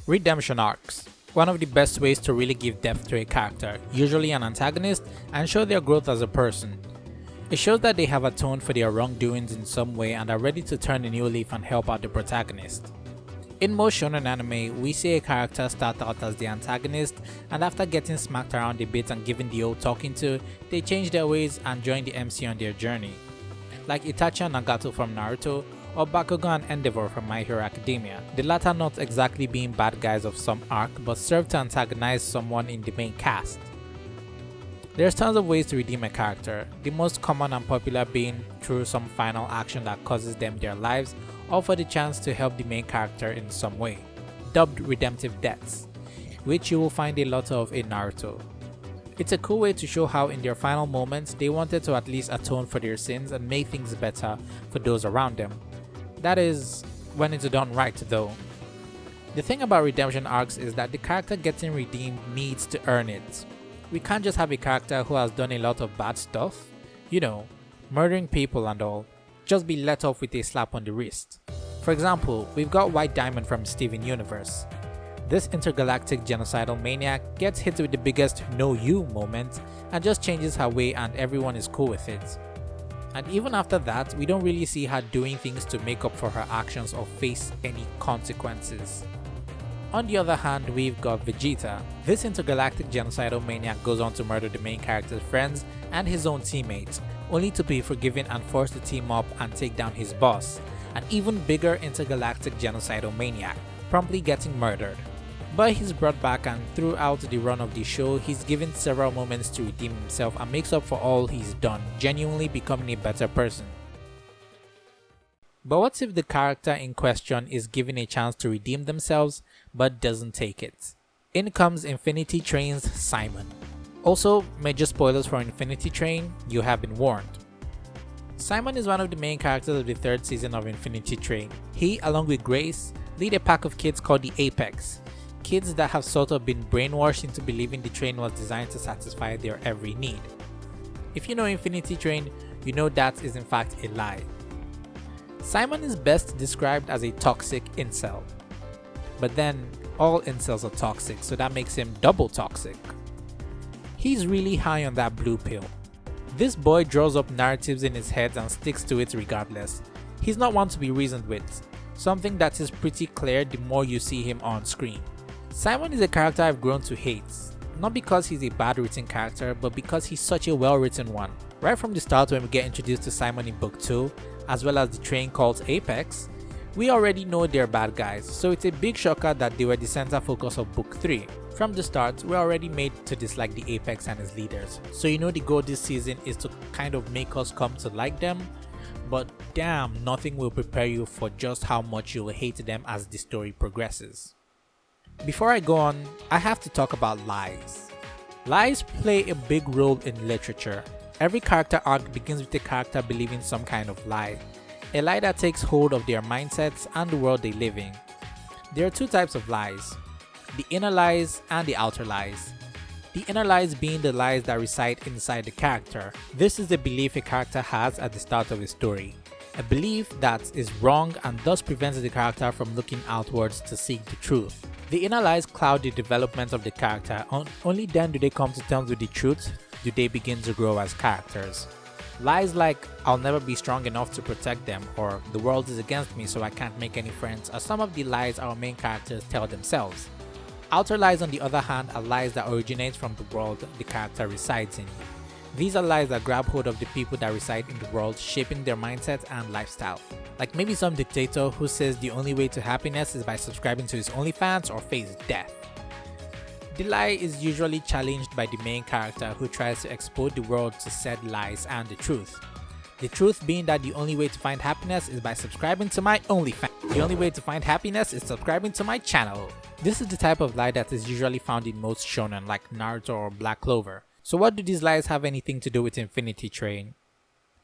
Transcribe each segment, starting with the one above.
Redemption arcs. One of the best ways to really give depth to a character, usually an antagonist, and show their growth as a person. It shows that they have atoned for their wrongdoings in some way and are ready to turn a new leaf and help out the protagonist. In most shonen anime, we see a character start out as the antagonist, and after getting smacked around a bit and given the old talking to, they change their ways and join the MC on their journey. Like Itachi and Nagato from Naruto, or Bakugo and Endeavor from My Hero Academia, the latter not exactly being bad guys of some arc but serve to antagonize someone in the main cast. There's tons of ways to redeem a character, the most common and popular being through some final action that causes them their lives or for the chance to help the main character in some way, dubbed redemptive deaths, which you will find a lot of in Naruto. It's a cool way to show how in their final moments they wanted to at least atone for their sins and make things better for those around them. That is, when it's done right though. The thing about redemption arcs is that the character getting redeemed needs to earn it. We can't just have a character who has done a lot of bad stuff, murdering people and all, just be let off with a slap on the wrist. For example, we've got White Diamond from Steven Universe. This intergalactic genocidal maniac gets hit with the biggest "no you" moment and just changes her way and everyone is cool with it. And even after that, we don't really see her doing things to make up for her actions or face any consequences. On the other hand, we've got Vegeta. This intergalactic genocidal maniac goes on to murder the main character's friends and his own teammates, only to be forgiven and forced to team up and take down his boss, an even bigger intergalactic genocidal maniac, promptly getting murdered. But he's brought back, and throughout the run of the show, he's given several moments to redeem himself and makes up for all he's done, genuinely becoming a better person. But what if the character in question is given a chance to redeem themselves but doesn't take it? In comes Infinity Train's Simon. Also, major spoilers for Infinity Train, you have been warned. Simon is one of the main characters of the third season of Infinity Train. He, along with Grace, lead a pack of kids called the Apex. Kids that have sort of been brainwashed into believing the train was designed to satisfy their every need. If you know Infinity Train, you know that is in fact a lie. Simon is best described as a toxic incel. But then, all incels are toxic, so that makes him double toxic. He's really high on that blue pill. This boy draws up narratives in his head and sticks to it regardless. He's not one to be reasoned with, something that is pretty clear the more you see him on screen. Simon is a character I've grown to hate, not because he's a bad written character, but because he's such a well written one. Right from the start when we get introduced to Simon in book 2, as well as the train called Apex, we already know they're bad guys, so it's a big shocker that they were the center focus of book 3. From the start, we're already made to dislike the Apex and his leaders, so the goal this season is to kind of make us come to like them, but damn, nothing will prepare you for just how much you'll hate them as the story progresses. Before I go on, I have to talk about lies. Lies play a big role in literature. Every character arc begins with a character believing some kind of lie. A lie that takes hold of their mindsets and the world they live in. There are two types of lies: the inner lies and the outer lies. The inner lies being the lies that reside inside the character. This is the belief a character has at the start of a story. A belief that is wrong and thus prevents the character from looking outwards to seek the truth. The inner lies cloud the development of the character. Only then do they come to terms with the truth do they begin to grow as characters. Lies like "I'll never be strong enough to protect them" or "the world is against me so I can't make any friends" are some of the lies our main characters tell themselves. Outer lies, on the other hand, are lies that originate from the world the character resides in. These are lies that grab hold of the people that reside in the world, shaping their mindset and lifestyle. Like maybe some dictator who says the only way to happiness is by subscribing to his OnlyFans or face death. The lie is usually challenged by the main character who tries to expose the world to said lies and the truth. The truth being that the only way to find happiness is by subscribing to my OnlyFans. The only way to find happiness is subscribing to my channel. This is the type of lie that is usually found in most shonen like Naruto or Black Clover. So what do these lies have anything to do with Infinity Train?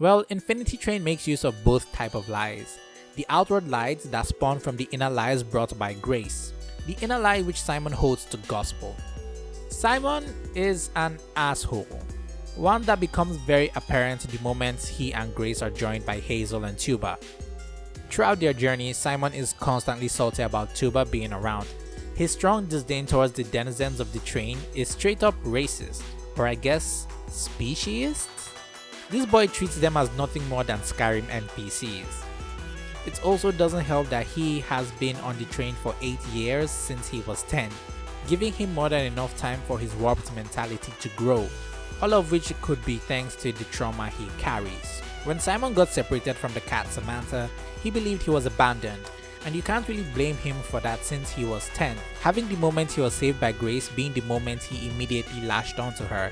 Well, Infinity Train makes use of both type of lies. The outward lies that spawn from the inner lies brought by Grace. The inner lie which Simon holds to gospel. Simon is an asshole. one that becomes very apparent the moment he and Grace are joined by Hazel and Tuba. Throughout their journey, Simon is constantly salty about Tuba being around. His strong disdain towards the denizens of the train is straight up racist, or I guess speciesist? This boy treats them as nothing more than Skyrim NPCs. It also doesn't help that he has been on the train for 8 years since he was 10, giving him more than enough time for his warped mentality to grow, all of which could be thanks to the trauma he carries. When Simon got separated from the cat Samantha, he believed he was abandoned, and you can't really blame him for that since he was 10, having the moment he was saved by Grace being the moment he immediately latched onto her.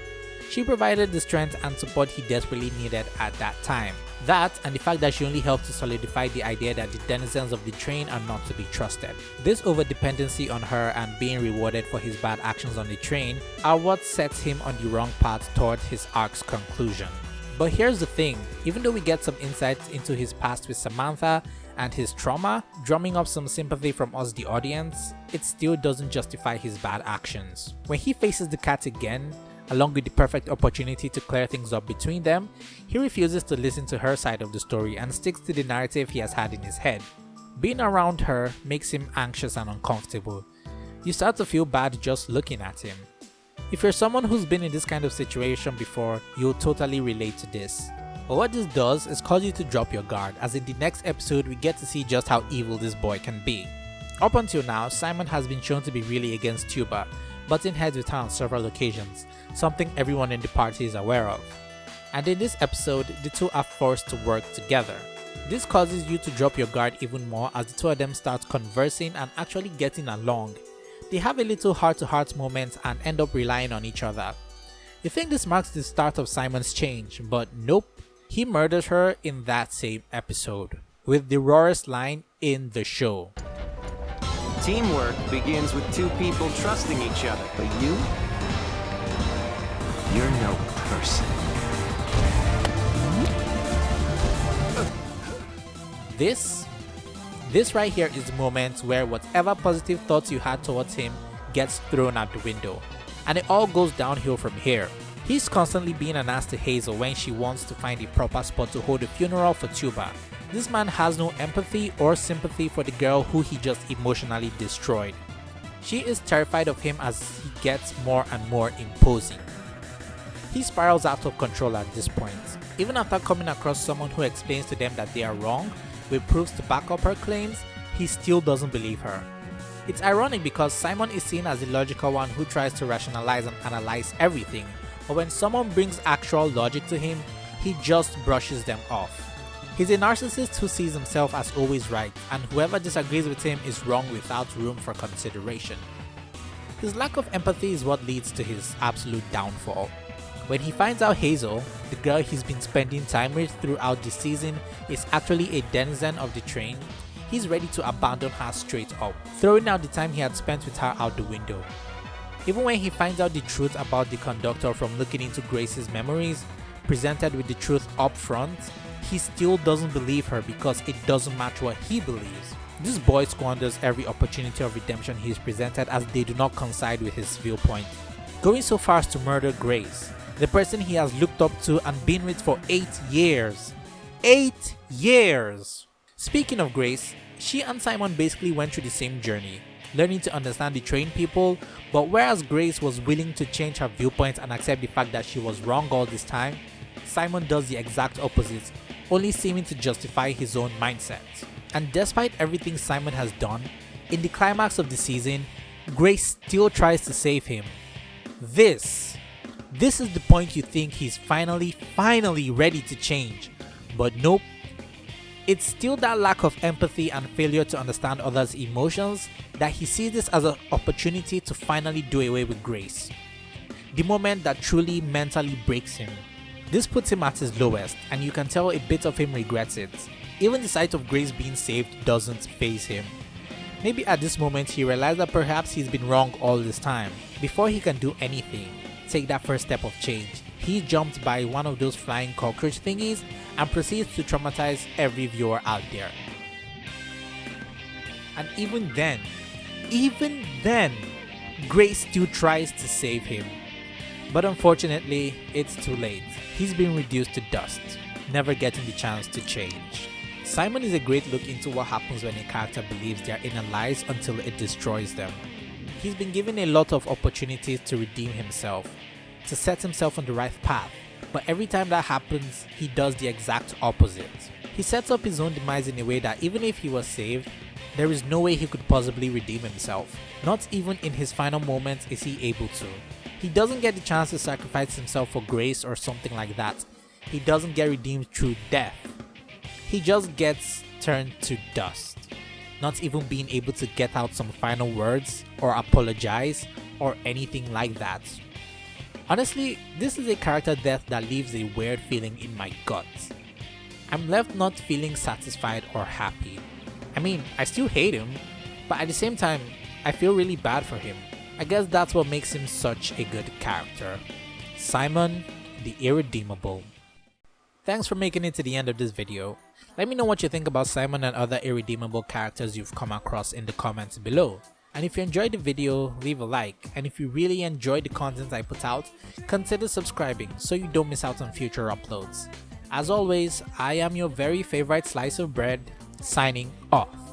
She provided the strength and support he desperately needed at that time. That, and the fact that she only helped to solidify the idea that the denizens of the train are not to be trusted. This over-dependency on her and being rewarded for his bad actions on the train are what sets him on the wrong path toward his arc's conclusion. But here's the thing, even though we get some insights into his past with Samantha and his trauma, drumming up some sympathy from us the audience, it still doesn't justify his bad actions. When he faces the cat again, along with the perfect opportunity to clear things up between them, he refuses to listen to her side of the story and sticks to the narrative he has had in his head. Being around her makes him anxious and uncomfortable. You start to feel bad just looking at him. If you're someone who's been in this kind of situation before, you'll totally relate to this. But what this does is cause you to drop your guard, as in the next episode we get to see just how evil this boy can be. Up until now, Simon has been shown to be really against Tuba, butting heads with her on several occasions, something everyone in the party is aware of. And in this episode, the two are forced to work together. This causes you to drop your guard even more as the two of them start conversing and actually getting along. They have a little heart-to-heart moment and end up relying on each other. You think this marks the start of Simon's change, but nope. He murders her in that same episode, with the rawest line in the show. Teamwork begins with two people trusting each other. But you're no person. This right here is the moment where whatever positive thoughts you had towards him gets thrown out the window, and it all goes downhill from here. He's constantly being an ass to Hazel when she wants to find a proper spot to hold a funeral for Tuba. This man has no empathy or sympathy for the girl who he just emotionally destroyed. She is terrified of him as he gets more and more imposing. He spirals out of control at this point. Even after coming across someone who explains to them that they are wrong, with proofs to back up her claims, he still doesn't believe her. It's ironic because Simon is seen as the logical one who tries to rationalize and analyze everything, but when someone brings actual logic to him, he just brushes them off. He's a narcissist who sees himself as always right, and whoever disagrees with him is wrong without room for consideration. His lack of empathy is what leads to his absolute downfall. When he finds out Hazel, the girl he's been spending time with throughout the season, is actually a denizen of the train, he's ready to abandon her straight up, throwing out the time he had spent with her out the window. Even when he finds out the truth about the conductor from looking into Grace's memories, presented with the truth up front, he still doesn't believe her because it doesn't match what he believes. This boy squanders every opportunity of redemption he is presented as they do not coincide with his viewpoint, going so far as to murder Grace, the person he has looked up to and been with for 8 years. 8 years! Speaking of Grace, she and Simon basically went through the same journey, learning to understand the train people, but whereas Grace was willing to change her viewpoint and accept the fact that she was wrong all this time, Simon does the exact opposite, only seeming to justify his own mindset. And despite everything Simon has done, in the climax of the season, Grace still tries to save him. This is the point you think he's finally ready to change, but nope. It's still that lack of empathy and failure to understand others' emotions that he sees this as an opportunity to finally do away with Grace. The moment that truly mentally breaks him. This puts him at his lowest, and you can tell a bit of him regrets it. Even the sight of Grace being saved doesn't faze him. Maybe at this moment he realized that perhaps he's been wrong all this time. Before he can do anything, take that first step of change, he jumped by one of those flying cockroach thingies and proceeds to traumatize every viewer out there. And even then, Grace still tries to save him. But unfortunately, it's too late. He's been reduced to dust, never getting the chance to change. Simon is a great look into what happens when a character believes their inner lies until it destroys them. He's been given a lot of opportunities to redeem himself, to set himself on the right path, but every time that happens, he does the exact opposite. He sets up his own demise in a way that even if he was saved, there is no way he could possibly redeem himself. Not even in his final moments is he able to. He doesn't get the chance to sacrifice himself for grace or something like that. He doesn't get redeemed through death. He just gets turned to dust, not even being able to get out some final words or apologize or anything like that. Honestly, this is a character death that leaves a weird feeling in my gut. I'm left not feeling satisfied or happy. I mean, I still hate him, but at the same time, I feel really bad for him. I guess that's what makes him such a good character. Simon, the Irredeemable. Thanks for making it to the end of this video. Let me know what you think about Simon and other irredeemable characters you've come across in the comments below. And if you enjoyed the video, leave a like. And if you really enjoyed the content I put out, consider subscribing so you don't miss out on future uploads. As always, I am your very favorite slice of bread, signing off.